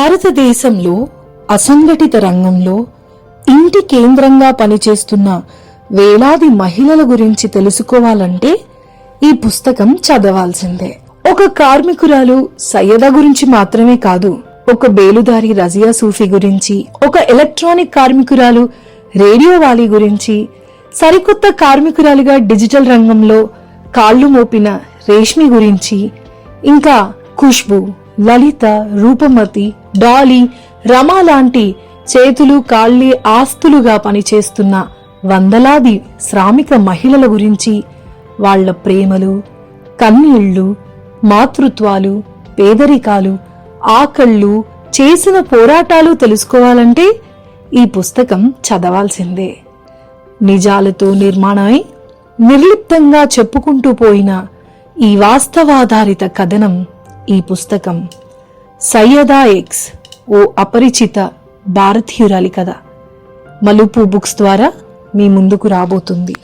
భారతదేశంలో అసంఘటిత రంగంలో ఇంటి కేంద్రంగా పనిచేస్తున్న వేలాది మహిళల గురించి తెలుసుకోవాలంటే ఈ పుస్తకం చదవాల్సిందే. ఒక కార్మికురాలు సయ్యద గురించి మాత్రమే కాదు, ఒక బేలుదారి రజియా సూఫీ గురించి, ఒక ఎలక్ట్రానిక్ కార్మికురాలు రేడియో వాలి గురించి, సరికొత్త కార్మికురాలిగా డిజిటల్ రంగంలో కాళ్లు మోపిన రేష్మి గురించి, ఇంకా ఖుష్బు, లలిత, రూపమతి, డాలీ, రమా లాంటి చేతులు కాళ్ళి ఆస్తులుగా పనిచేస్తున్న వందలాది శ్రామిక మహిళల గురించి, వాళ్ల ప్రేమలు, కన్నీళ్లు, మాతృత్వాలు, పేదరికాలు, ఆకళ్ళు, చేసిన పోరాటాలు తెలుసుకోవాలంటే ఈ పుస్తకం చదవాల్సిందే. నిజాలతో నిర్మాణమై నిర్లిప్తంగా చెప్పుకుంటూ పోయిన ఈ వాస్తవాధారిత కథనం ఈ పుస్తకం. సయ్యదా ఎక్స్, ఓ అపరిచిత భారతీయురాలి కథ మలుపు బుక్స్ ద్వారా మీ ముందుకు రాబోతుంది.